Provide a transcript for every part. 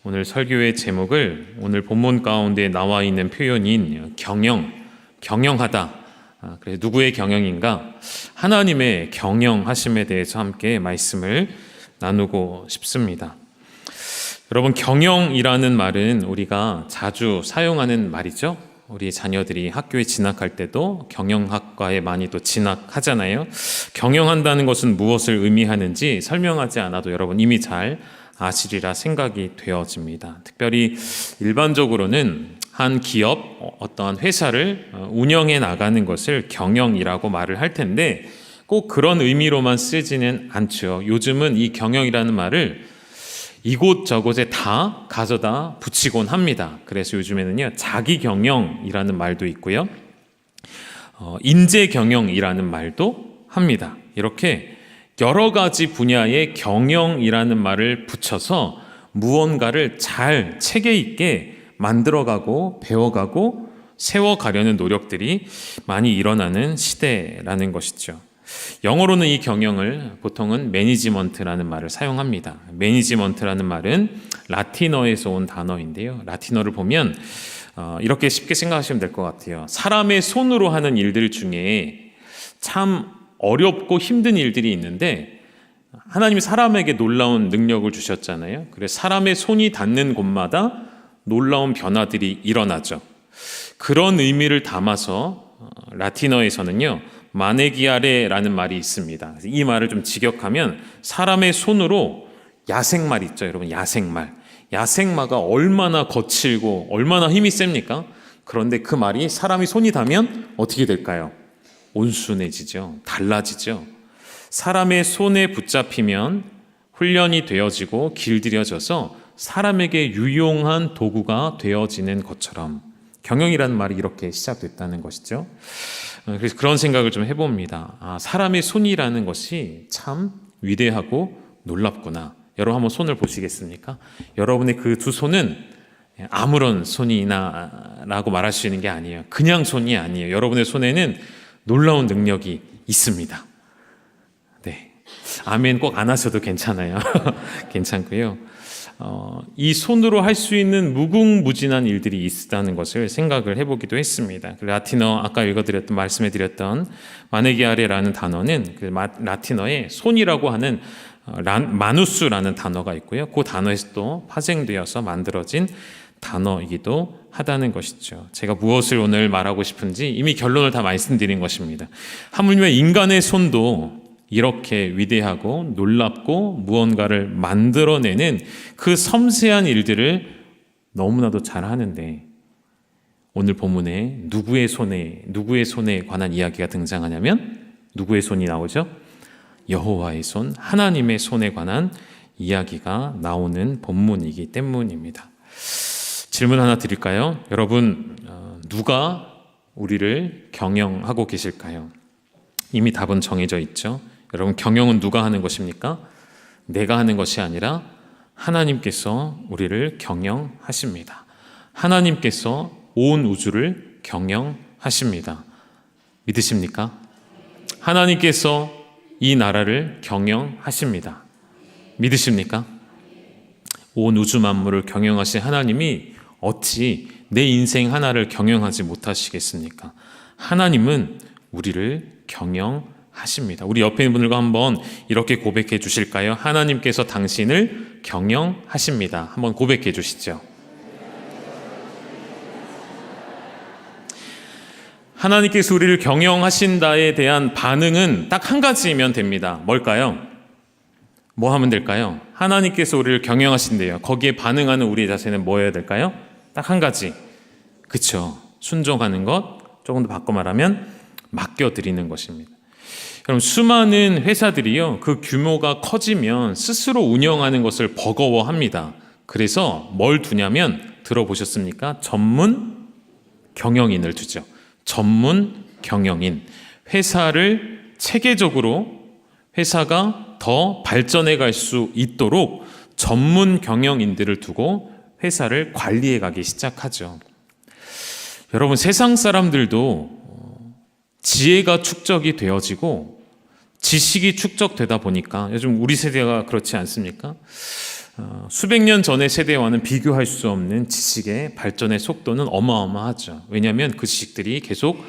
오늘 설교의 제목을 오늘 본문 가운데 나와 있는 표현인 경영하다. 그래서 누구의 경영인가? 하나님의 경영하심에 대해서 함께 말씀을 나누고 싶습니다. 여러분, 경영이라는 말은 우리가 자주 사용하는 말이죠. 우리 자녀들이 학교에 진학할 때도 경영학과에 많이 또 진학하잖아요. 경영한다는 것은 무엇을 의미하는지 설명하지 않아도 여러분 이미 잘 아시리라 생각이 되어집니다. 특별히 일반적으로는 한 기업, 어떠한 회사를 운영해 나가는 것을 경영이라고 말을 할 텐데 꼭 그런 의미로만 쓰지는 않죠. 요즘은 이 경영이라는 말을 이곳저곳에 다 가져다 붙이곤 합니다. 그래서 요즘에는요, 자기 경영이라는 말도 있고요, 인재 경영이라는 말도 합니다. 이렇게 여러 가지 분야의 경영이라는 말을 붙여서 무언가를 잘 체계 있게 만들어가고 배워가고 세워가려는 노력들이 많이 일어나는 시대라는 것이죠. 영어로는 이 경영을 보통은 매니지먼트라는 말을 사용합니다. 매니지먼트라는 말은 라틴어에서 온 단어인데요. 라틴어를 보면 이렇게 쉽게 생각하시면 될 것 같아요. 사람의 손으로 하는 일들 중에 참 어렵고 힘든 일들이 있는데 하나님이 사람에게 놀라운 능력을 주셨잖아요. 그래서 사람의 손이 닿는 곳마다 놀라운 변화들이 일어나죠. 그런 의미를 담아서 라틴어에서는요, 마네기아레라는 말이 있습니다. 이 말을 좀 직역하면 사람의 손으로 야생말 있죠, 여러분. 야생마가 얼마나 거칠고 얼마나 힘이 셉니까? 그런데 그 말이 사람이 손이 닿으면 어떻게 될까요? 온순해지죠. 달라지죠. 사람의 손에 붙잡히면 훈련이 되어지고 길들여져서 사람에게 유용한 도구가 되어지는 것처럼 경영이라는 말이 이렇게 시작됐다는 것이죠. 그래서 그런 생각을 좀 해봅니다. 사람의 손이라는 것이 참 위대하고 놀랍구나. 여러분 한번 손을 보시겠습니까? 여러분의 그 두 손은 아무런 손이나라고 말할 수 있는 게 아니에요. 그냥 손이 아니에요. 여러분의 손에는 놀라운 능력이 있습니다. 네, 아멘 꼭 안 하셔도 괜찮아요. 괜찮고요. 이 손으로 할 수 있는 무궁무진한 일들이 있다는 것을 생각을 해보기도 했습니다. 라틴어 아까 읽어드렸던 말씀해드렸던 마네기아레라는 단어는 그 라틴어에 손이라고 하는 마누스라는 단어가 있고요. 그 단어에서 또 파생되어서 만들어진 단어이기도 하다는 것이죠. 제가 무엇을 오늘 말하고 싶은지 이미 결론을 다 말씀드린 것입니다. 하물며 인간의 손도 이렇게 위대하고 놀랍고 무언가를 만들어내는 그 섬세한 일들을 너무나도 잘 하는데 오늘 본문에 누구의 손에 관한 이야기가 등장하냐면 누구의 손이 나오죠? 여호와의 손, 하나님의 손에 관한 이야기가 나오는 본문이기 때문입니다. 질문 하나 드릴까요? 여러분, 누가 우리를 경영하고 계실까요? 이미 답은 정해져 있죠. 여러분, 경영은 누가 하는 것입니까? 내가 하는 것이 아니라 하나님께서 우리를 경영하십니다. 하나님께서 온 우주를 경영하십니다. 믿으십니까? 하나님께서 이 나라를 경영하십니다. 믿으십니까? 온 우주 만물을 경영하신 하나님이 어찌 내 인생 하나를 경영하지 못하시겠습니까? 하나님은 우리를 경영하십니다. 우리 옆에 있는 분들과 한번 이렇게 고백해 주실까요? 하나님께서 당신을 경영하십니다. 한번 고백해 주시죠. 하나님께서 우리를 경영하신다에 대한 반응은 딱 한 가지이면 됩니다. 뭘까요? 뭐 하면 될까요? 하나님께서 우리를 경영하신대요. 거기에 반응하는 우리의 자세는 뭐여야 될까요? 딱 한 가지. 그쵸? 순종하는 것, 조금 더 바꿔 말하면 맡겨드리는 것입니다. 여러분, 수많은 회사들이요, 그 규모가 커지면 스스로 운영하는 것을 버거워합니다. 그래서 뭘 두냐면, 들어보셨습니까? 전문 경영인을 두죠. 전문 경영인. 회사를 체계적으로 회사가 더 발전해 갈 수 있도록 전문 경영인들을 두고 회사를 관리해 가기 시작하죠. 여러분, 세상 사람들도 지혜가 축적이 되어지고 지식이 축적되다 보니까 요즘 우리 세대가 그렇지 않습니까? 수백 년 전의 세대와는 비교할 수 없는 지식의 발전의 속도는 어마어마하죠. 왜냐하면 그 지식들이 계속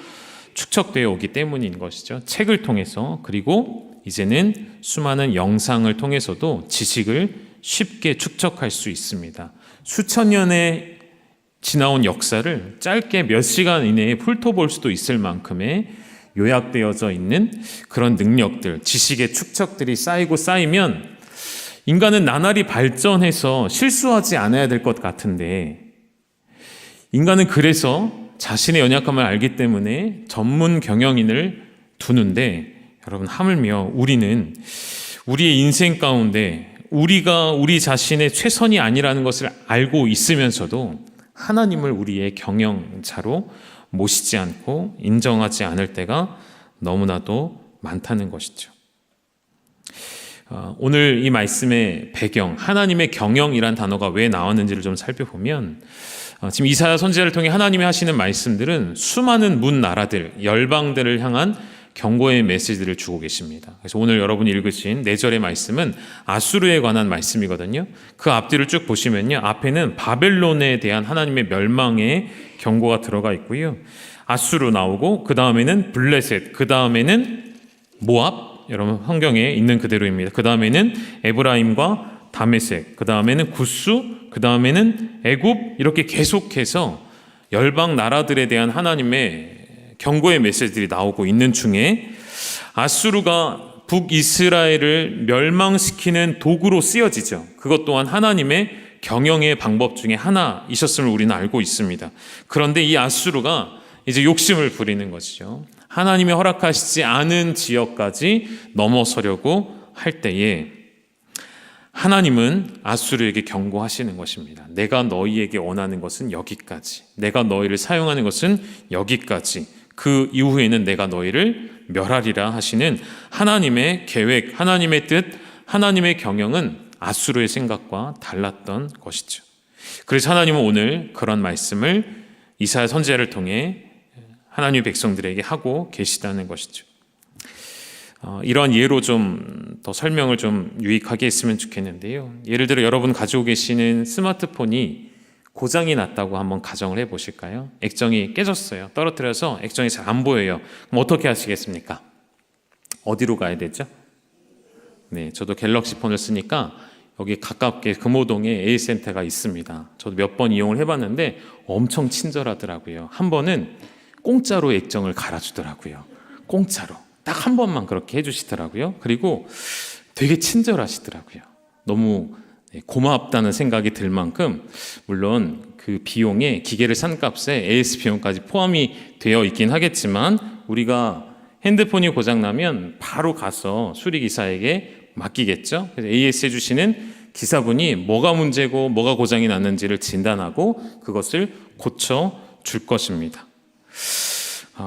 축적되어 오기 때문인 것이죠. 책을 통해서, 그리고 이제는 수많은 영상을 통해서도 지식을 쉽게 축적할 수 있습니다. 수천 년에 지나온 역사를 짧게 몇 시간 이내에 훑어볼 수도 있을 만큼의 요약되어져 있는 그런 능력들, 지식의 축적들이 쌓이고 쌓이면 인간은 나날이 발전해서 실수하지 않아야 될 것 같은데, 인간은 그래서 자신의 연약함을 알기 때문에 전문 경영인을 두는데, 여러분, 하물며 우리는 우리의 인생 가운데 우리가 우리 자신의 최선이 아니라는 것을 알고 있으면서도 하나님을 우리의 경영자로 모시지 않고 인정하지 않을 때가 너무나도 많다는 것이죠. 오늘 이 말씀의 배경, 하나님의 경영이란 단어가 왜 나왔는지를 좀 살펴보면, 지금 이사야 선지자를 통해 하나님이 하시는 말씀들은 수많은 문 나라들, 열방들을 향한 경고의 메시지를 주고 계십니다. 그래서 오늘 여러분이 읽으신 4절의 말씀은 아수르에 관한 말씀이거든요. 그 앞뒤를 쭉 보시면요, 앞에는 바벨론에 대한 하나님의 멸망의 경고가 들어가 있고요, 아수르 나오고 그 다음에는 블레셋, 그 다음에는 모압, 여러분 성경에 있는 그대로입니다. 그 다음에는 에브라임과 다메섹, 그 다음에는 구스, 그 다음에는 애굽, 이렇게 계속해서 열방 나라들에 대한 하나님의 경고의 메시지들이 나오고 있는 중에 아수르가 북이스라엘을 멸망시키는 도구로 쓰여지죠. 그것 또한 하나님의 경영의 방법 중에 하나이셨음을 우리는 알고 있습니다. 그런데 이 아수르가 이제 욕심을 부리는 것이죠. 하나님이 허락하시지 않은 지역까지 넘어서려고 할 때에 하나님은 아수르에게 경고하시는 것입니다. 내가 너희에게 원하는 것은 여기까지, 내가 너희를 사용하는 것은 여기까지, 그 이후에는 내가 너희를 멸하리라 하시는 하나님의 계획, 하나님의 뜻, 하나님의 경영은 아수르의 생각과 달랐던 것이죠. 그래서 하나님은 오늘 그런 말씀을 이사야 선지자를 통해 하나님의 백성들에게 하고 계시다는 것이죠. 이러한 예로 좀 더 설명을 좀 유익하게 했으면 좋겠는데요. 예를 들어 여러분 가지고 계시는 스마트폰이 고장이 났다고 한번 가정을 해보실까요? 액정이 깨졌어요. 떨어뜨려서 액정이 잘 안 보여요. 그럼 어떻게 하시겠습니까? 어디로 가야 되죠? 네, 저도 갤럭시 폰을 쓰니까 여기 가깝게 금호동에 A센터가 있습니다. 저도 몇 번 이용을 해봤는데 엄청 친절하더라고요. 한 번은 공짜로 액정을 갈아주더라고요. 공짜로. 딱 한 번만 그렇게 해주시더라고요. 그리고 되게 친절하시더라고요. 너무 고맙다는 생각이 들 만큼, 물론 그 비용에 기계를 산 값에 AS 비용까지 포함이 되어 있긴 하겠지만, 우리가 핸드폰이 고장나면 바로 가서 수리기사에게 맡기겠죠. 그래서 AS 해주시는 기사분이 뭐가 문제고 뭐가 고장이 났는지를 진단하고 그것을 고쳐줄 것입니다.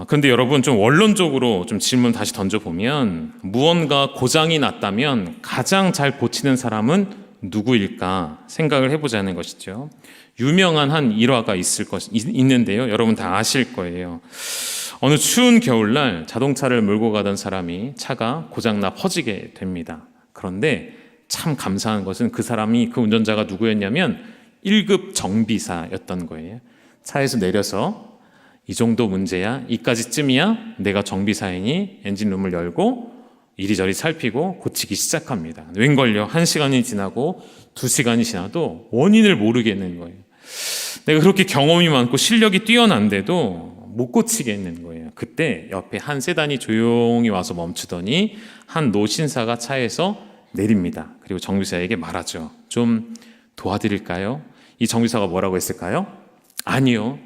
그런데 여러분, 좀 원론적으로 좀 질문 다시 던져보면, 무언가 고장이 났다면 가장 잘 고치는 사람은 누구일까 생각을 해보자는 것이죠. 유명한 한 일화가 있는데요. 여러분 다 아실 거예요. 어느 추운 겨울날 자동차를 몰고 가던 사람이 차가 고장나 퍼지게 됩니다. 그런데 참 감사한 것은 그 운전자가 누구였냐면 1급 정비사였던 거예요. 차에서 내려서 이 정도 문제야, 이까지쯤이야, 내가 정비사이니 엔진룸을 열고 이리저리 살피고 고치기 시작합니다. 웬걸요, 1시간이 지나고 2시간이 지나도 원인을 모르겠는 거예요. 내가 그렇게 경험이 많고 실력이 뛰어난데도 못 고치겠는 거예요. 그때 옆에 한 세단이 조용히 와서 멈추더니 한 노신사가 차에서 내립니다. 그리고 정비사에게 말하죠. 좀 도와드릴까요? 이 정비사가 뭐라고 했을까요? 아니요,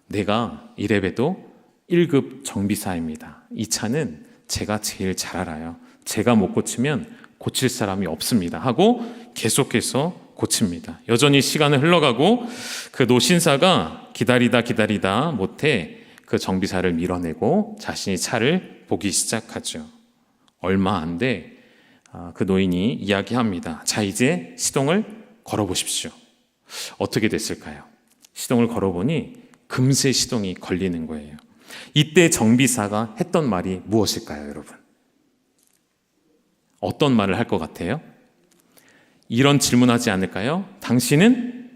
내가 이래봬도 1급 정비사입니다. 이 차는 제가 제일 잘 알아요. 제가 못 고치면 고칠 사람이 없습니다 하고 계속해서 고칩니다. 여전히 시간은 흘러가고 그 노신사가 기다리다 못해 그 정비사를 밀어내고 자신이 차를 보기 시작하죠. 얼마 안 돼 그 노인이 이야기합니다. 자, 이제 시동을 걸어보십시오. 어떻게 됐을까요? 시동을 걸어보니 금세 시동이 걸리는 거예요. 이때 정비사가 했던 말이 무엇일까요, 여러분? 어떤 말을 할 것 같아요? 이런 질문하지 않을까요? 당신은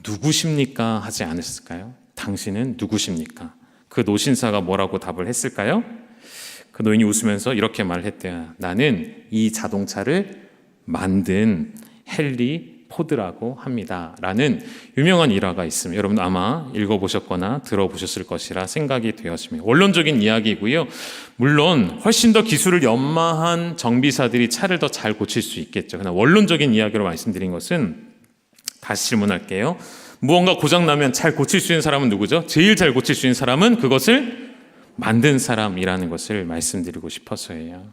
누구십니까? 하지 않았을까요? 당신은 누구십니까? 그 노신사가 뭐라고 답을 했을까요? 그 노인이 웃으면서 이렇게 말했대요. 나는 이 자동차를 만든 헨리 포드라고 합니다. 라는 유명한 일화가 있습니다. 여러분 아마 읽어보셨거나 들어보셨을 것이라 생각이 되었습니다. 원론적인 이야기이고요. 물론 훨씬 더 기술을 연마한 정비사들이 차를 더 잘 고칠 수 있겠죠. 그러나 원론적인 이야기로 말씀드린 것은, 다시 질문할게요. 무언가 고장나면 잘 고칠 수 있는 사람은 누구죠? 제일 잘 고칠 수 있는 사람은 그것을 만든 사람이라는 것을 말씀드리고 싶어서예요.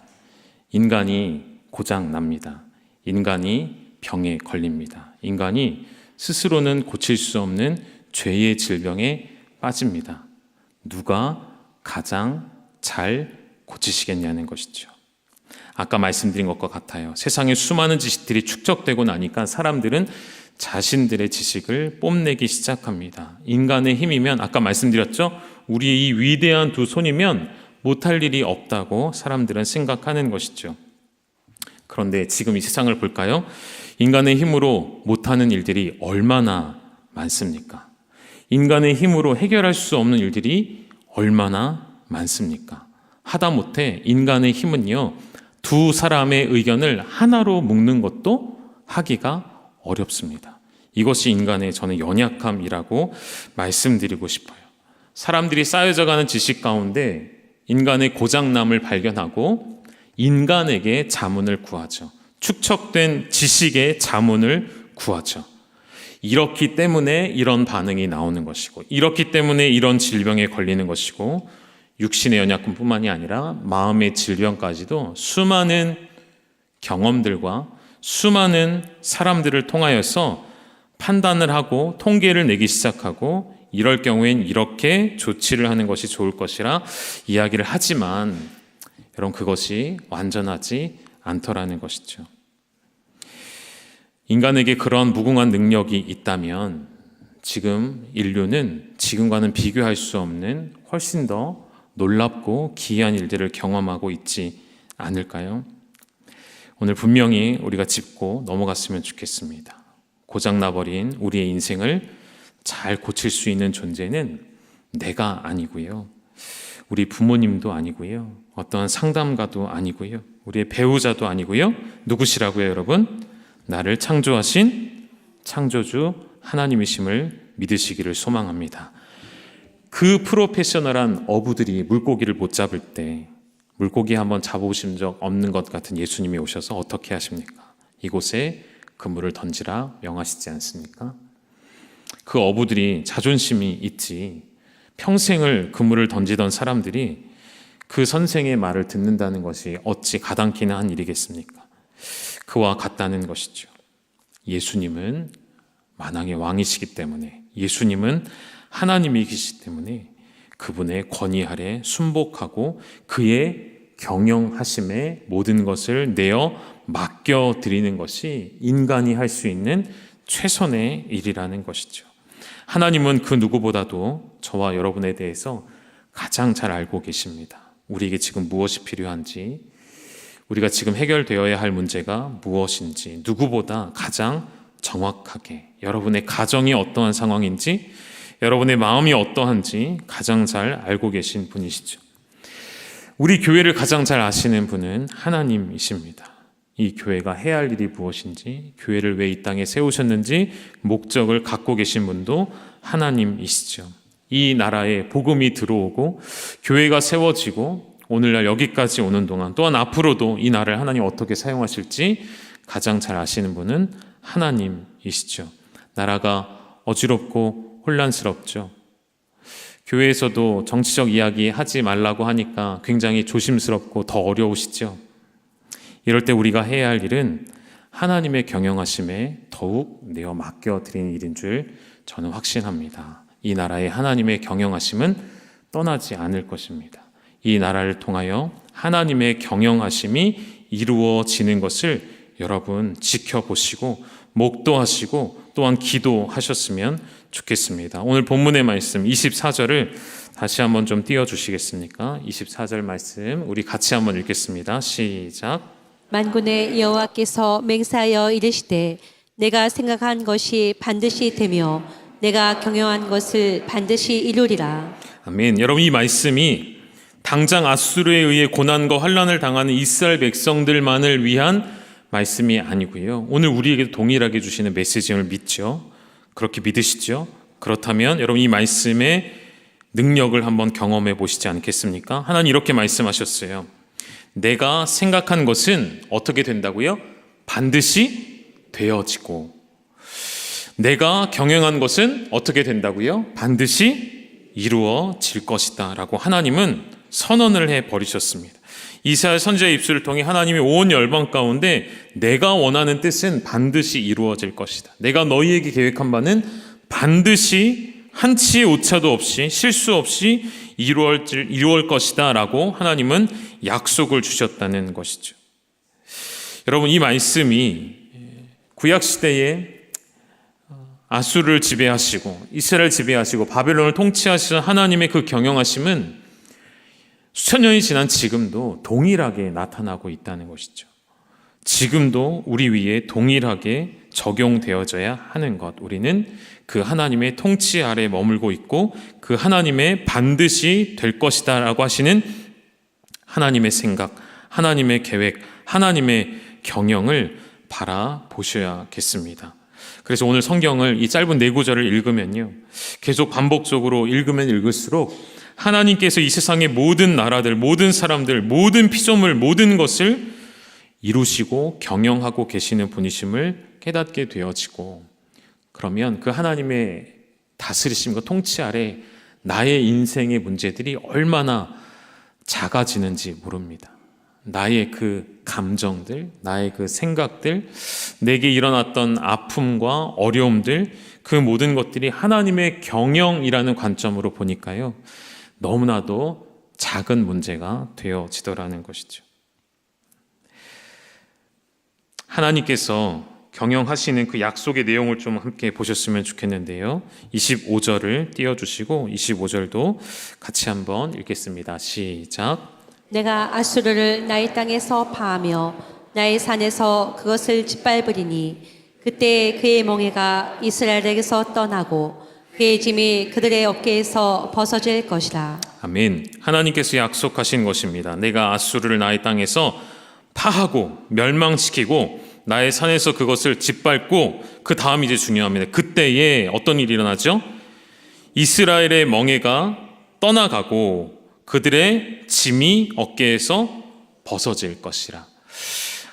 인간이 고장납니다. 인간이 병에 걸립니다. 인간이 스스로는 고칠 수 없는 죄의 질병에 빠집니다. 누가 가장 잘 고치시겠냐는 것이죠. 아까 말씀드린 것과 같아요. 세상에 수많은 지식들이 축적되고 나니까 사람들은 자신들의 지식을 뽐내기 시작합니다. 인간의 힘이면, 아까 말씀드렸죠? 우리의 이 위대한 두 손이면 못할 일이 없다고 사람들은 생각하는 것이죠. 그런데 지금 이 세상을 볼까요? 인간의 힘으로 못하는 일들이 얼마나 많습니까? 인간의 힘으로 해결할 수 없는 일들이 얼마나 많습니까? 하다못해 인간의 힘은요, 두 사람의 의견을 하나로 묶는 것도 하기가 어렵습니다. 이것이 인간의 저는 연약함이라고 말씀드리고 싶어요. 사람들이 쌓여져가는 지식 가운데 인간의 고장남을 발견하고 인간에게 자문을 구하죠. 축적된 지식의 자문을 구하죠. 이렇기 때문에 이런 반응이 나오는 것이고, 이렇기 때문에 이런 질병에 걸리는 것이고, 육신의 연약함뿐만이 아니라 마음의 질병까지도 수많은 경험들과 수많은 사람들을 통하여서 판단을 하고 통계를 내기 시작하고, 이럴 경우엔 이렇게 조치를 하는 것이 좋을 것이라 이야기를 하지만, 여러분 그것이 완전하지 않더라는 것이죠. 인간에게 그런 무궁한 능력이 있다면 지금 인류는 지금과는 비교할 수 없는 훨씬 더 놀랍고 기이한 일들을 경험하고 있지 않을까요? 오늘 분명히 우리가 짚고 넘어갔으면 좋겠습니다. 고장나버린 우리의 인생을 잘 고칠 수 있는 존재는 내가 아니고요, 우리 부모님도 아니고요, 어떠한 상담가도 아니고요, 우리의 배우자도 아니고요, 누구시라고요 여러분? 나를 창조하신 창조주 하나님이심을 믿으시기를 소망합니다. 그 프로페셔널한 어부들이 물고기를 못 잡을 때, 물고기 한번 잡아보신 적 없는 것 같은 예수님이 오셔서 어떻게 하십니까? 이곳에 그물을 던지라 명하시지 않습니까? 그 어부들이 자존심이 있지, 평생을 그물을 던지던 사람들이 그 선생의 말을 듣는다는 것이 어찌 가당키나 한 일이겠습니까? 그와 같다는 것이죠. 예수님은 만왕의 왕이시기 때문에, 예수님은 하나님이시기 때문에 그분의 권위 아래 순복하고 그의 경영하심에 모든 것을 내어 맡겨드리는 것이 인간이 할 수 있는 최선의 일이라는 것이죠. 하나님은 그 누구보다도 저와 여러분에 대해서 가장 잘 알고 계십니다. 우리에게 지금 무엇이 필요한지, 우리가 지금 해결되어야 할 문제가 무엇인지 누구보다 가장 정확하게, 여러분의 가정이 어떠한 상황인지, 여러분의 마음이 어떠한지 가장 잘 알고 계신 분이시죠. 우리 교회를 가장 잘 아시는 분은 하나님이십니다. 이 교회가 해야 할 일이 무엇인지, 교회를 왜 이 땅에 세우셨는지 목적을 갖고 계신 분도 하나님이시죠. 이 나라에 복음이 들어오고 교회가 세워지고 오늘날 여기까지 오는 동안, 또한 앞으로도 이 나라를 하나님 어떻게 사용하실지 가장 잘 아시는 분은 하나님이시죠. 나라가 어지럽고 혼란스럽죠. 교회에서도 정치적 이야기 하지 말라고 하니까 굉장히 조심스럽고 더 어려우시죠. 이럴 때 우리가 해야 할 일은 하나님의 경영하심에 더욱 내어 맡겨드리는 일인 줄 저는 확신합니다. 이 나라의 하나님의 경영하심은 떠나지 않을 것입니다. 이 나라를 통하여 하나님의 경영하심이 이루어지는 것을 여러분 지켜보시고 목도하시고 또한 기도하셨으면 좋겠습니다. 오늘 본문의 말씀 24절을 다시 한번 좀 띄워주시겠습니까? 24절 말씀 우리 같이 한번 읽겠습니다. 시작. 만군의 여호와께서 맹세하여 이르시되 내가 생각한 것이 반드시 되며 내가 경영한 것을 반드시 이루리라. 아멘. 여러분, 이 말씀이 당장 아수르에 의해 고난과 환난을 당하는 이스라엘 백성들만을 위한 말씀이 아니고요. 오늘 우리에게 동일하게 주시는 메시지를 믿죠. 그렇게 믿으시죠? 그렇다면 여러분, 이 말씀의 능력을 한번 경험해 보시지 않겠습니까? 하나님 이렇게 말씀하셨어요. 내가 생각한 것은 어떻게 된다고요? 반드시 되어지고, 내가 경영한 것은 어떻게 된다고요? 반드시 이루어질 것이다 라고 하나님은 선언을 해버리셨습니다. 이사야 선지자의 입술을 통해 하나님이 온 열방 가운데 내가 원하는 뜻은 반드시 이루어질 것이다, 내가 너희에게 계획한 바는 반드시 한치의 오차도 없이 실수 없이 이루어질 것이다 라고 하나님은 약속을 주셨다는 것이죠. 여러분, 이 말씀이 구약시대에 아수르를 지배하시고 이스라엘 지배하시고 바벨론을 통치하시는 하나님의 그 경영하심은 수천 년이 지난 지금도 동일하게 나타나고 있다는 것이죠. 지금도 우리 위에 동일하게 적용되어져야 하는 것, 우리는 그 하나님의 통치 아래 머물고 있고 그 하나님의 반드시 될 것이다 라고 하시는 하나님의 생각, 하나님의 계획, 하나님의 경영을 바라보셔야겠습니다. 그래서 오늘 성경을 이 짧은 4구절을 읽으면요, 계속 반복적으로 읽으면 읽을수록 하나님께서 이 세상의 모든 나라들, 모든 사람들, 모든 피조물, 모든 것을 이루시고 경영하고 계시는 분이심을 깨닫게 되어지고, 그러면 그 하나님의 다스리심과 통치 아래 나의 인생의 문제들이 얼마나 작아지는지 모릅니다. 나의 그 감정들, 나의 그 생각들, 내게 일어났던 아픔과 어려움들, 그 모든 것들이 하나님의 경영이라는 관점으로 보니까요, 너무나도 작은 문제가 되어지더라는 것이죠. 하나님께서 경영하시는 그 약속의 내용을 좀 함께 보셨으면 좋겠는데요. 25절을 띄워주시고 25절도 같이 한번 읽겠습니다. 시작. 내가 아수르를 나의 땅에서 파하며 나의 산에서 그것을 짓밟으리니 그때 그의 멍에가 이스라엘에게서 떠나고 그의 짐이 그들의 어깨에서 벗어질 것이라. 아멘. 하나님께서 약속하신 것입니다. 내가 아수르를 나의 땅에서 파하고 멸망시키고 나의 산에서 그것을 짓밟고, 그 다음 이제 중요합니다. 그때에 어떤 일이 일어나죠? 이스라엘의 멍에가 떠나가고 그들의 짐이 어깨에서 벗어질 것이라.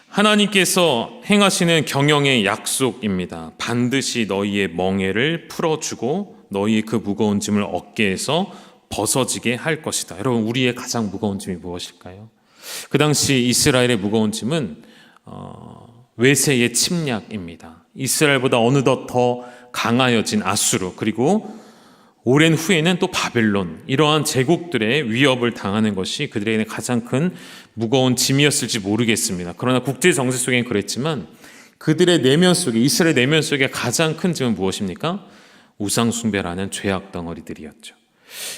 하나님께서 행하시는 경영의 약속입니다. 반드시 너희의 멍에를 풀어주고 너희의 그 무거운 짐을 어깨에서 벗어지게 할 것이다. 여러분, 우리의 가장 무거운 짐이 무엇일까요? 그 당시 이스라엘의 무거운 짐은 외세의 침략입니다. 이스라엘보다 어느덧 더 강하여진 아수르, 그리고 오랜 후에는 또 바벨론, 이러한 제국들의 위협을 당하는 것이 그들에게 가장 큰 무거운 짐이었을지 모르겠습니다. 그러나 국제 정세 속엔 그랬지만 그들의 내면 속에, 이스라엘 내면 속에 가장 큰 짐은 무엇입니까? 우상 숭배라는 죄악 덩어리들이었죠.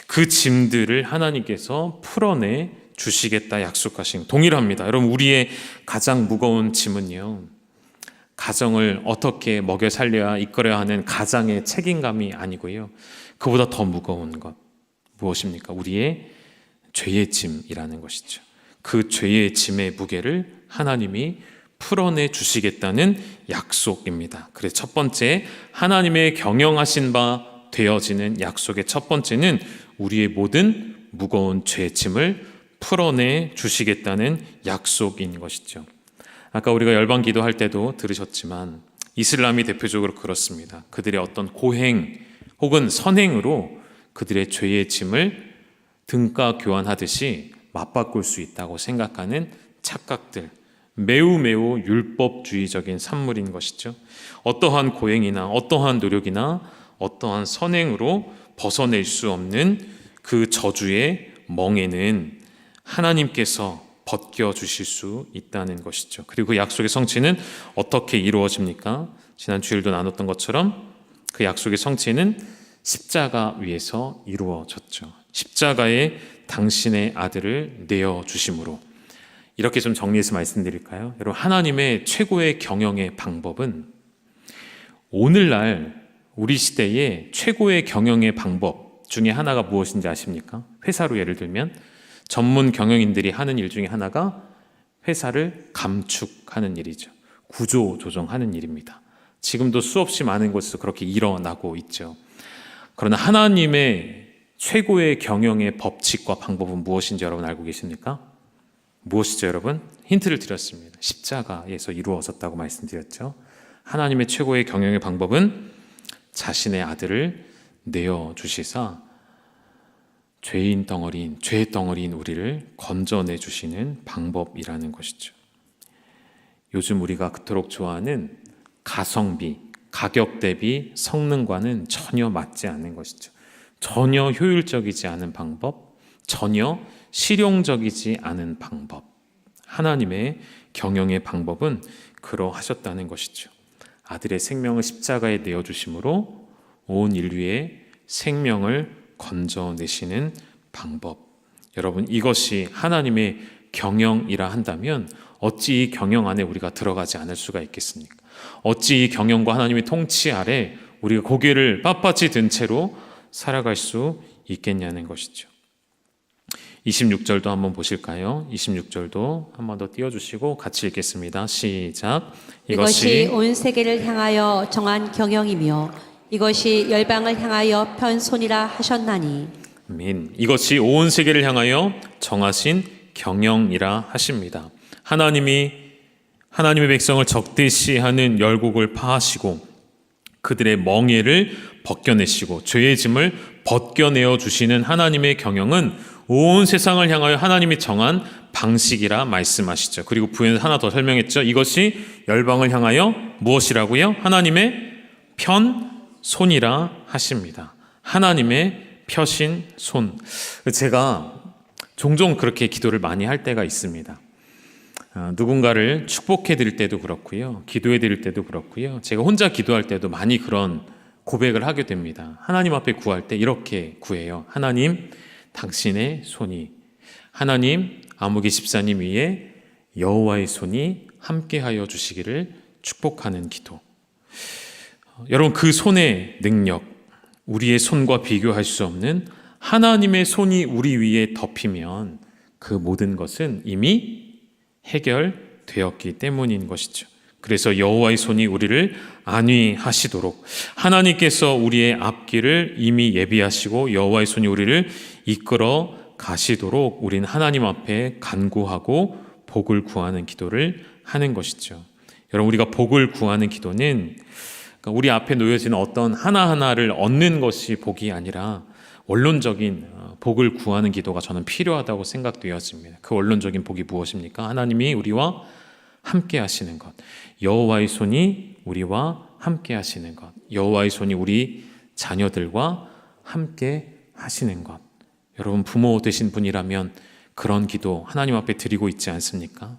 그 짐들을 하나님께서 풀어내 주시겠다 약속하신, 동일합니다. 여러분, 우리의 가장 무거운 짐은요, 가정을 어떻게 먹여 살려야 이끌어야 하는 가장의 책임감이 아니고요, 그보다 더 무거운 것 무엇입니까? 우리의 죄의 짐이라는 것이죠. 그 죄의 짐의 무게를 하나님이 풀어내 주시겠다는 약속입니다. 그래서 첫 번째, 하나님의 경영하신 바 되어지는 약속의 첫 번째는 우리의 모든 무거운 죄의 짐을 풀어내 주시겠다는 약속인 것이죠. 아까 우리가 열방 기도할 때도 들으셨지만 이슬람이 대표적으로 그렇습니다. 그들의 어떤 고행 혹은 선행으로 그들의 죄의 짐을 등가 교환하듯이 맞바꿀 수 있다고 생각하는 착각들, 매우 율법주의적인 산물인 것이죠. 어떠한 고행이나 어떠한 노력이나 어떠한 선행으로 벗어낼 수 없는 그 저주의 멍에는 하나님께서 벗겨주실 수 있다는 것이죠. 그리고 약속의 성취는 어떻게 이루어집니까? 지난 주일도 나눴던 것처럼 그 약속의 성취는 십자가 위에서 이루어졌죠. 십자가에 당신의 아들을 내어주심으로 이렇게 좀 정리해서 말씀드릴까요? 여러분, 하나님의 최고의 경영의 방법은 오늘날 우리 시대의 최고의 경영의 방법 중에 하나가 무엇인지 아십니까? 회사로 예를 들면 전문 경영인들이 하는 일 중에 하나가 회사를 감축하는 일이죠. 구조 조정하는 일입니다. 지금도 수없이 많은 곳에서 그렇게 일어나고 있죠. 그러나 하나님의 최고의 경영의 법칙과 방법은 무엇인지 여러분 알고 계십니까? 무엇이죠, 여러분? 힌트를 드렸습니다. 십자가에서 이루어졌다고 말씀드렸죠. 하나님의 최고의 경영의 방법은 자신의 아들을 내어주시사 죄의 덩어리인 우리를 건져내 주시는 방법이라는 것이죠. 요즘 우리가 그토록 좋아하는 가성비, 가격 대비 성능과는 전혀 맞지 않는 것이죠. 전혀 효율적이지 않은 방법, 전혀 실용적이지 않은 방법. 하나님의 경영의 방법은 그러하셨다는 것이죠. 아들의 생명을 십자가에 내어주심으로 온 인류의 생명을 건져내시는 방법. 여러분, 이것이 하나님의 경영이라 한다면 어찌 이 경영 안에 우리가 들어가지 않을 수가 있겠습니까? 어찌 이 경영과 하나님의 통치 아래 우리가 고개를 빳빳이 든 채로 살아갈 수 있겠냐는 것이죠. 26절도 한번 보실까요? 26절도 한 번 더 띄워주시고 같이 읽겠습니다. 시작. 이것이 온 세계를 향하여 정한 경영이며 이것이 열방을 향하여 편 손이라 하셨나니. 아멘. 이것이 온 세계를 향하여 정하신 경영이라 하십니다. 하나님의 백성을 적대시하는 열국을 파하시고 그들의 멍에를 벗겨내시고 죄의 짐을 벗겨내어 주시는 하나님의 경영은 온 세상을 향하여 하나님이 정한 방식이라 말씀하시죠. 그리고 부연에서 하나 더 설명했죠. 이것이 열방을 향하여 무엇이라고요? 하나님의 편손이라 하십니다. 하나님의 펴신 손. 제가 종종 그렇게 기도를 많이 할 때가 있습니다. 누군가를 축복해 드릴 때도 그렇고요. 기도해 드릴 때도 그렇고요. 제가 혼자 기도할 때도 많이 그런 고백을 하게 됩니다. 하나님 앞에 구할 때 이렇게 구해요. 하나님, 당신의 손이, 하나님, 아무개 집사님 위에 여호와의 손이 함께하여 주시기를 축복하는 기도. 여러분, 그 손의 능력, 우리의 손과 비교할 수 없는 하나님의 손이 우리 위에 덮이면 그 모든 것은 이미 해결되었기 때문인 것이죠. 그래서 여호와의 손이 우리를 안위하시도록 하나님께서 우리의 앞길을 이미 예비하시고 여호와의 손이 우리를 이끌어 가시도록 우리는 하나님 앞에 간구하고 복을 구하는 기도를 하는 것이죠. 여러분, 우리가 복을 구하는 기도는 우리 앞에 놓여지는 어떤 하나하나를 얻는 것이 복이 아니라 원론적인 복을 구하는 기도가 저는 필요하다고 생각되어집니다. 그 원론적인 복이 무엇입니까? 하나님이 우리와 함께 하시는 것, 여호와의 손이 우리와 함께 하시는 것, 여호와의 손이 우리 자녀들과 함께 하시는 것. 여러분, 부모 되신 분이라면 그런 기도 하나님 앞에 드리고 있지 않습니까?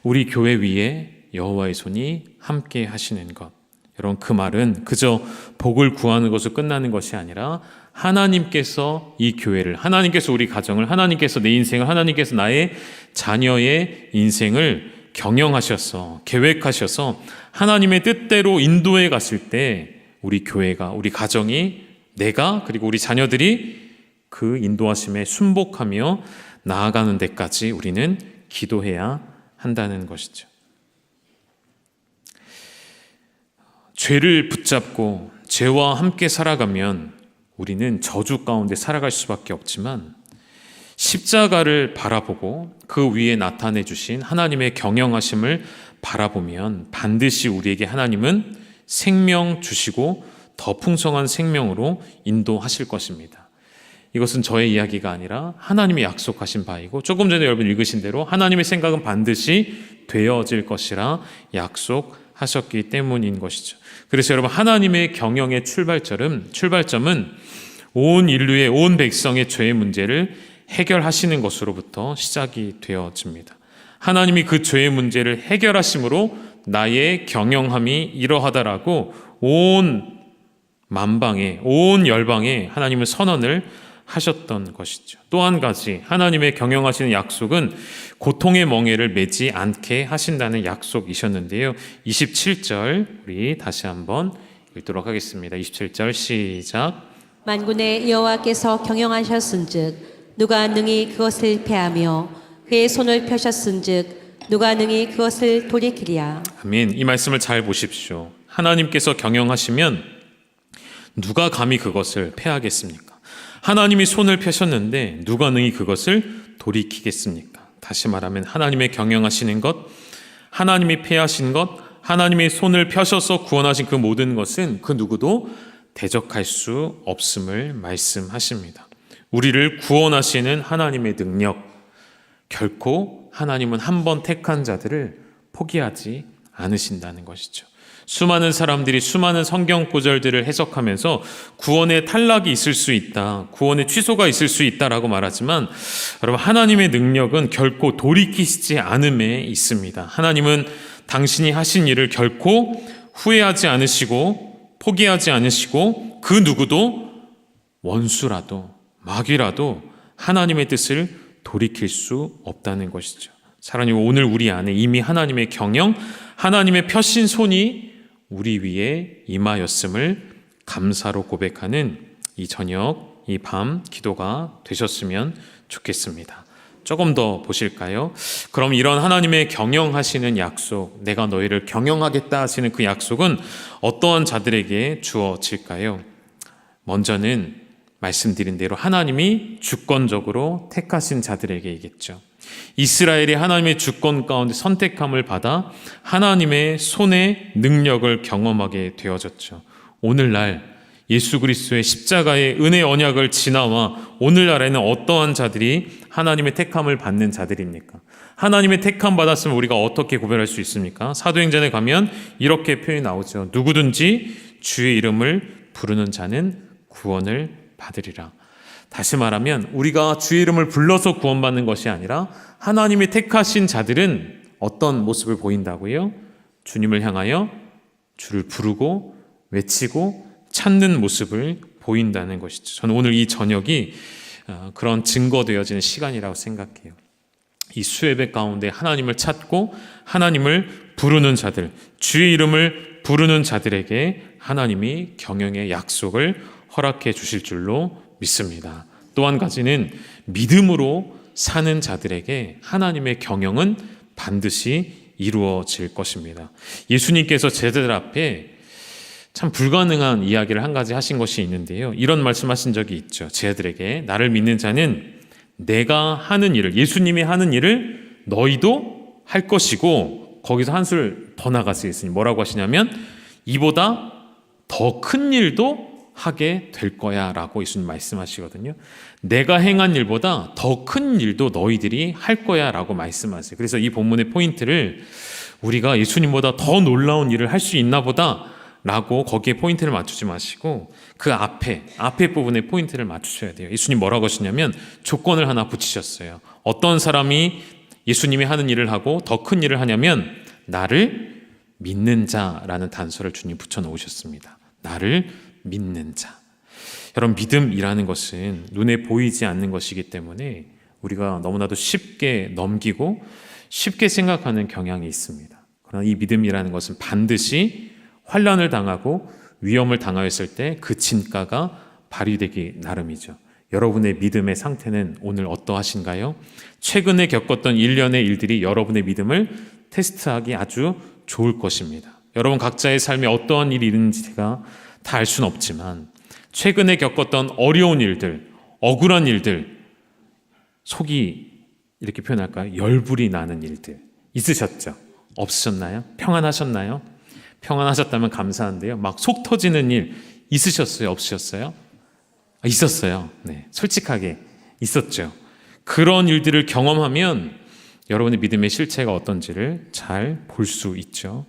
우리 교회 위에 여호와의 손이 함께 하시는 것. 여러분, 그 말은 그저 복을 구하는 것으로 끝나는 것이 아니라 하나님께서 이 교회를, 하나님께서 우리 가정을, 하나님께서 내 인생을, 하나님께서 나의 자녀의 인생을 경영하셔서, 계획하셔서 하나님의 뜻대로 인도해 갔을 때 우리 교회가, 우리 가정이, 내가, 그리고 우리 자녀들이 그 인도하심에 순복하며 나아가는 데까지 우리는 기도해야 한다는 것이죠. 죄를 붙잡고 죄와 함께 살아가면 우리는 저주 가운데 살아갈 수밖에 없지만 십자가를 바라보고 그 위에 나타내 주신 하나님의 경영하심을 바라보면 반드시 우리에게 하나님은 생명 주시고 더 풍성한 생명으로 인도하실 것입니다. 이것은 저의 이야기가 아니라 하나님이 약속하신 바이고 조금 전에 여러분 읽으신 대로 하나님의 생각은 반드시 되어질 것이라 약속하셨기 때문인 것이죠. 그래서 여러분, 하나님의 경영의 출발점은 온 인류의, 온 백성의 죄의 문제를 해결하시는 것으로부터 시작이 되어집니다. 하나님이 그 죄의 문제를 해결하심으로 나의 경영함이 이러하다라고 온 만방에, 온 열방에 하나님은 선언을 하셨던 것이죠. 또 한 가지 하나님의 경영하시는 약속은 고통의 멍에를 매지 않게 하신다는 약속이셨는데요. 27절 우리 다시 한번 읽도록 하겠습니다. 27절 시작. 만군의 여호와께서 경영하셨은즉 누가 능히 그것을 패하며 그의 손을 펴셨은즉 누가 능히 그것을 돌이키랴. 아멘. 이 말씀을 잘 보십시오. 하나님께서 경영하시면 누가 감히 그것을 패하겠습니까? 하나님이 손을 펴셨는데 누가 능히 그것을 돌이키겠습니까? 다시 말하면 하나님의 경영하시는 것, 하나님이 패하신 것, 하나님의 손을 펴셔서 구원하신 그 모든 것은 그 누구도 대적할 수 없음을 말씀하십니다. 우리를 구원하시는 하나님의 능력, 결코 하나님은 한 번 택한 자들을 포기하지 않으신다는 것이죠. 수많은 사람들이 수많은 성경 구절들을 해석하면서 구원의 탈락이 있을 수 있다, 구원의 취소가 있을 수 있다라고 말하지만 여러분, 하나님의 능력은 결코 돌이키시지 않음에 있습니다. 하나님은 당신이 하신 일을 결코 후회하지 않으시고 포기하지 않으시고 그 누구도 원수라도 마귀라도 하나님의 뜻을 돌이킬 수 없다는 것이죠. 사랑하님, 오늘 우리 안에 이미 하나님의 경영, 하나님의 펴신 손이 우리 위에 임하였음을 감사로 고백하는 이 저녁, 이 밤 기도가 되셨으면 좋겠습니다. 조금 더 보실까요? 그럼 이런 하나님의 경영하시는 약속, 내가 너희를 경영하겠다 하시는 그 약속은 어떠한 자들에게 주어질까요? 먼저는 말씀드린 대로 하나님이 주권적으로 택하신 자들에게이겠죠. 이스라엘이 하나님의 주권 가운데 선택함을 받아 하나님의 손의 능력을 경험하게 되어졌죠. 오늘날 예수 그리스도의 십자가의 은혜 언약을 지나와 오늘날에는 어떠한 자들이 하나님의 택함을 받는 자들입니까? 하나님의 택함 받았으면 우리가 어떻게 구별할 수 있습니까? 사도행전에 가면 이렇게 표현이 나오죠. 누구든지 주의 이름을 부르는 자는 구원을 받으리라. 다시 말하면 우리가 주의 이름을 불러서 구원받는 것이 아니라 하나님이 택하신 자들은 어떤 모습을 보인다고요? 주님을 향하여 주를 부르고 외치고 찾는 모습을 보인다는 것이죠. 저는 오늘 이 저녁이 그런 증거되어지는 시간이라고 생각해요. 이 수예배 가운데 하나님을 찾고 하나님을 부르는 자들, 주의 이름을 부르는 자들에게 하나님이 경영의 약속을 허락해 주실 줄로 믿습니다. 또 한 가지는 믿음으로 사는 자들에게 하나님의 경영은 반드시 이루어질 것입니다. 예수님께서 제자들 앞에 참 불가능한 이야기를 한 가지 하신 것이 있는데요. 이런 말씀하신 적이 있죠. 제자들에게 나를 믿는 자는 내가 하는 일을, 예수님이 하는 일을 너희도 할 것이고, 거기서 한술 더 나가시겠으니 뭐라고 하시냐면 이보다 더 큰 일도 하게 될 거야 라고 예수님 말씀하시거든요. 내가 행한 일보다 더 큰 일도 너희들이 할 거야 라고 말씀하세요. 그래서 이 본문의 포인트를 우리가 예수님보다 더 놀라운 일을 할 수 있나 보다 라고 거기에 포인트를 맞추지 마시고 그 앞에 부분에 포인트를 맞추셔야 돼요. 예수님 뭐라고 하시냐면 조건을 하나 붙이셨어요. 어떤 사람이 예수님이 하는 일을 하고 더 큰 일을 하냐면 나를 믿는 자라는 단서를 주님 붙여놓으셨습니다. 나를 믿는 자. 여러분, 믿음이라는 것은 눈에 보이지 않는 것이기 때문에 우리가 너무나도 쉽게 넘기고 쉽게 생각하는 경향이 있습니다. 그러나 이 믿음이라는 것은 반드시 환난을 당하고 위험을 당하였을 때 그 진가가 발휘되기 나름이죠. 여러분의 믿음의 상태는 오늘 어떠하신가요? 최근에 겪었던 일련의 일들이 여러분의 믿음을 테스트하기 아주 좋을 것입니다. 여러분 각자의 삶에 어떠한 일이 있는지 제가 다 알 수는 없지만 최근에 겪었던 어려운 일들, 억울한 일들, 속이 이렇게 표현할까요? 열불이 나는 일들 있으셨죠? 없으셨나요? 평안하셨나요? 평안하셨다면 감사한데요. 막 속 터지는 일 있으셨어요? 없으셨어요? 있었어요. 네, 솔직하게 있었죠. 그런 일들을 경험하면 여러분의 믿음의 실체가 어떤지를 잘 볼 수 있죠.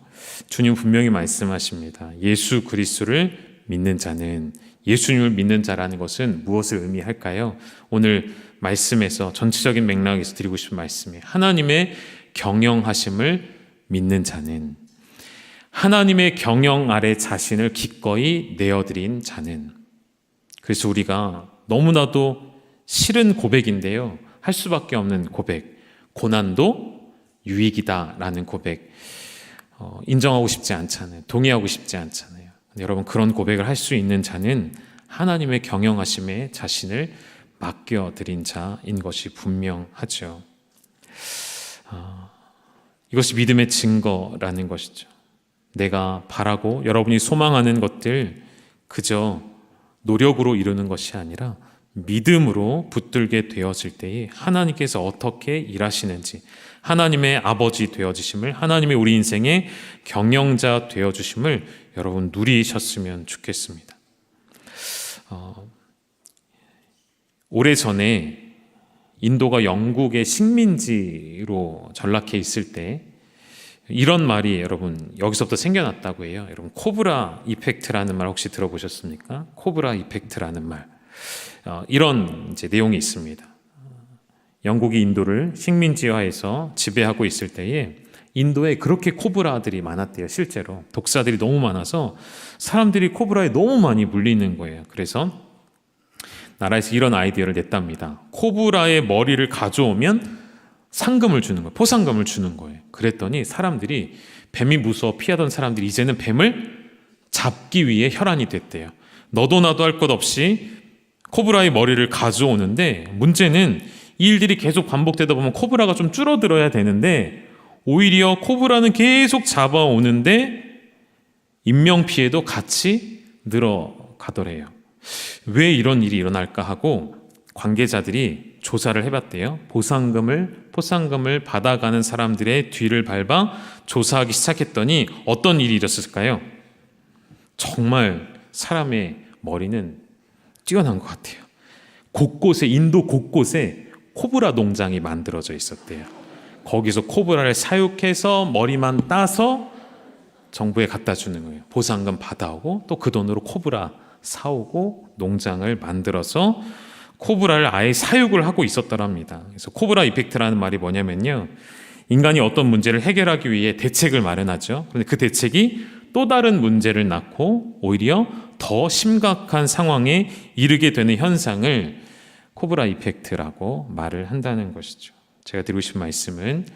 주님 분명히 말씀하십니다. 예수 그리스도를 믿는 자는, 예수님을 믿는 자라는 것은 무엇을 의미할까요? 오늘 말씀에서 전체적인 맥락에서 드리고 싶은 말씀이에요. 하나님의 경영하심을 믿는 자는, 하나님의 경영 아래 자신을 기꺼이 내어드린 자는, 그래서 우리가 너무나도 싫은 고백인데요, 할 수밖에 없는 고백, 고난도 유익이다라는 고백, 인정하고 싶지 않잖아요. 동의하고 싶지 않잖아요. 근데 여러분, 그런 고백을 할 수 있는 자는 하나님의 경영하심에 자신을 맡겨드린 자인 것이 분명하죠. 이것이 믿음의 증거라는 것이죠. 내가 바라고 여러분이 소망하는 것들 그저 노력으로 이루는 것이 아니라 믿음으로 붙들게 되었을 때에 하나님께서 어떻게 일하시는지, 하나님의 아버지 되어주심을, 하나님의 우리 인생의 경영자 되어주심을 여러분 누리셨으면 좋겠습니다. 오래전에 인도가 영국의 식민지로 전락해 있을 때 이런 말이 여러분 여기서부터 생겨났다고 해요. 여러분, 코브라 이펙트라는 말 혹시 들어보셨습니까? 코브라 이펙트라는 말, 이런 이제 내용이 있습니다. 영국이 인도를 식민지화해서 지배하고 있을 때에 인도에 그렇게 코브라들이 많았대요. 실제로 독사들이 너무 많아서 사람들이 코브라에 너무 많이 물리는 거예요. 그래서 나라에서 이런 아이디어를 냈답니다. 코브라의 머리를 가져오면 상금을 주는 거예요. 포상금을 주는 거예요. 그랬더니 사람들이, 뱀이 무서워 피하던 사람들이 이제는 뱀을 잡기 위해 혈안이 됐대요. 너도 나도 할 것 없이 코브라의 머리를 가져오는데, 문제는 이 일들이 계속 반복되다 보면 코브라가 좀 줄어들어야 되는데 오히려 코브라는 계속 잡아오는데 인명피해도 같이 늘어가더래요. 왜 이런 일이 일어날까 하고 관계자들이 조사를 해봤대요. 포상금을 받아가는 사람들의 뒤를 밟아 조사하기 시작했더니 어떤 일이 일었을까요? 정말 사람의 머리는 뛰어난 것 같아요. 곳곳에, 인도 곳곳에 코브라 농장이 만들어져 있었대요. 거기서 코브라를 사육해서 머리만 따서 정부에 갖다 주는 거예요. 보상금 받아오고 또 그 돈으로 코브라 사오고 농장을 만들어서 코브라를 아예 사육을 하고 있었더랍니다. 그래서 코브라 이펙트라는 말이 뭐냐면요, 인간이 어떤 문제를 해결하기 위해 대책을 마련하죠. 그런데 그 대책이 또 다른 문제를 낳고 오히려 더 심각한 상황에 이르게 되는 현상을 코브라 이펙트라고 말을 한다는 것이죠. 제가 드리고 싶은 말씀은,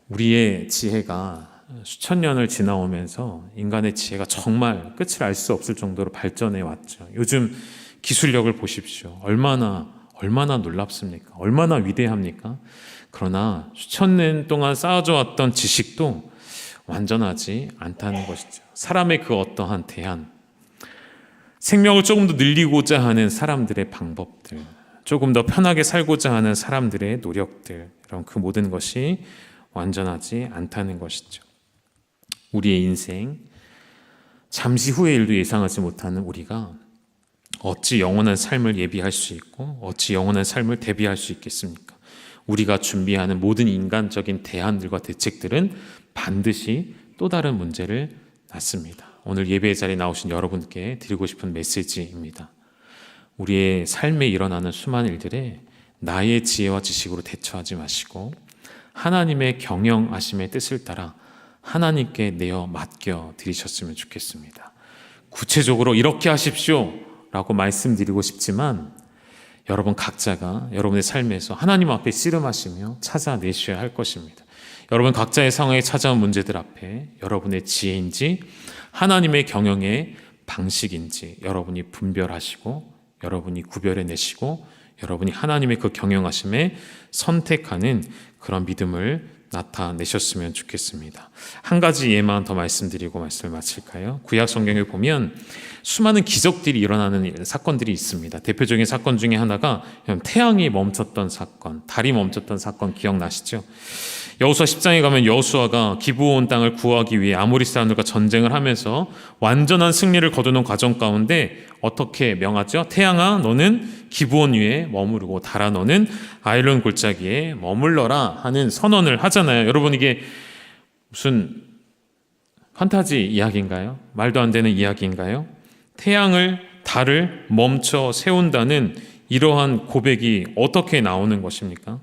우리의 지혜가 수천 년을 지나오면서 인간의 지혜가 정말 끝을 알 수 없을 정도로 발전해 왔죠. 요즘 기술력을 보십시오. 얼마나 놀랍습니까? 얼마나 위대합니까? 그러나 수천 년 동안 쌓아져 왔던 지식도 완전하지 않다는 것이죠. 사람의 그 어떠한 대안, 생명을 조금 더 늘리고자 하는 사람들의 방법들, 조금 더 편하게 살고자 하는 사람들의 노력들, 이런 그 모든 것이 완전하지 않다는 것이죠. 우리의 인생, 잠시 후의 일도 예상하지 못하는 우리가 어찌 영원한 삶을 예비할 수 있고 어찌 영원한 삶을 대비할 수 있겠습니까? 우리가 준비하는 모든 인간적인 대안들과 대책들은 반드시 또 다른 문제를 낳습니다. 오늘 예배의 자리에 나오신 여러분께 드리고 싶은 메시지입니다. 우리의 삶에 일어나는 수많은 일들에 나의 지혜와 지식으로 대처하지 마시고 하나님의 경영하심의 뜻을 따라 하나님께 내어 맡겨 드리셨으면 좋겠습니다. 구체적으로 이렇게 하십시오 라고 말씀드리고 싶지만, 여러분 각자가 여러분의 삶에서 하나님 앞에 씨름하시며 찾아내셔야 할 것입니다. 여러분 각자의 상황에 찾아온 문제들 앞에 여러분의 지혜인지 하나님의 경영의 방식인지 여러분이 분별하시고 여러분이 구별해내시고 여러분이 하나님의 그 경영하심에 선택하는 그런 믿음을 나타내셨으면 좋겠습니다. 한 가지 예만 더 말씀드리고 말씀을 마칠까요? 구약 성경에 보면 수많은 기적들이 일어나는 사건들이 있습니다. 대표적인 사건 중에 하나가 태양이 멈췄던 사건, 달이 멈췄던 사건 기억나시죠? 여호수아 10장에 가면 여호수아가 기브온 땅을 구하기 위해 아모리 사람들과 전쟁을 하면서 완전한 승리를 거두는 과정 가운데 어떻게 명하죠? 태양아, 너는 기브온 위에 머무르고 달아, 너는 아일론 골짜기에 머물러라 하는 선언을 하잖아요. 여러분, 이게 무슨 판타지 이야기인가요? 말도 안 되는 이야기인가요? 태양을, 달을 멈춰 세운다는 이러한 고백이 어떻게 나오는 것입니까?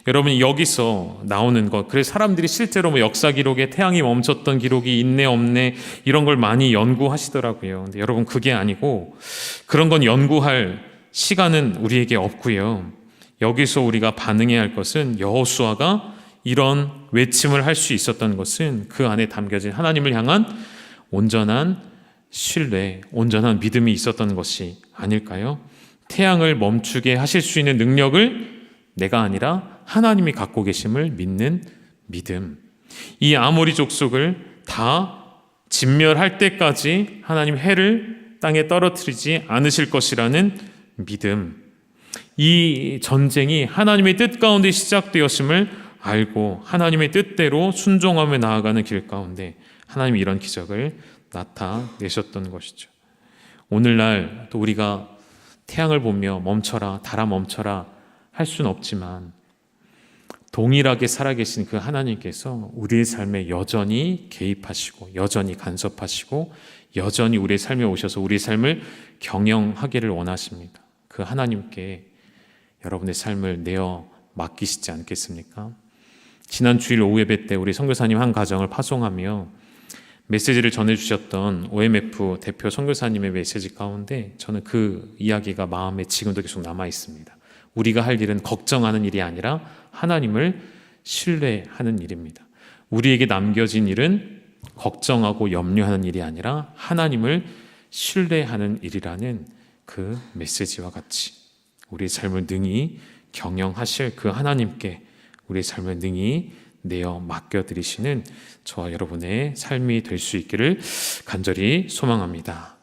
여러분, 여기서 나오는 것, 그래서 사람들이 실제로 역사 기록에 태양이 멈췄던 기록이 있네 없네 이런 걸 많이 연구하시더라고요. 근데 여러분, 그게 아니고 그런 건 연구할 시간은 우리에게 없고요. 여기서 우리가 반응해야 할 것은 여호수아가 이런 외침을 할 수 있었던 것은 그 안에 담겨진 하나님을 향한 온전한 신뢰, 온전한 믿음이 있었던 것이 아닐까요? 태양을 멈추게 하실 수 있는 능력을 내가 아니라 하나님이 갖고 계심을 믿는 믿음. 이 아모리 족속을 다 진멸할 때까지 하나님 해를 땅에 떨어뜨리지 않으실 것이라는 믿음. 이 전쟁이 하나님의 뜻 가운데 시작되었음을 알고 하나님의 뜻대로 순종하며 나아가는 길 가운데 하나님이 이런 기적을 나타내셨던 것이죠. 오늘날 또 우리가 태양을 보며 멈춰라, 달아 멈춰라 할 수는 없지만 동일하게 살아계신 그 하나님께서 우리의 삶에 여전히 개입하시고 여전히 간섭하시고 여전히 우리의 삶에 오셔서 우리의 삶을 경영하기를 원하십니다. 그 하나님께 여러분의 삶을 내어 맡기시지 않겠습니까? 지난 주일 오후 예배 때 우리 선교사님 한 가정을 파송하며 메시지를 전해주셨던 OMF 대표 선교사님의 메시지 가운데 저는 그 이야기가 마음에 지금도 계속 남아 있습니다. 우리가 할 일은 걱정하는 일이 아니라 하나님을 신뢰하는 일입니다. 우리에게 남겨진 일은 걱정하고 염려하는 일이 아니라 하나님을 신뢰하는 일이라는 그 메시지와 같이 우리의 삶을 능히 경영하실 그 하나님께 우리의 삶을 능히 내어 맡겨드리시는 저와 여러분의 삶이 될 수 있기를 간절히 소망합니다.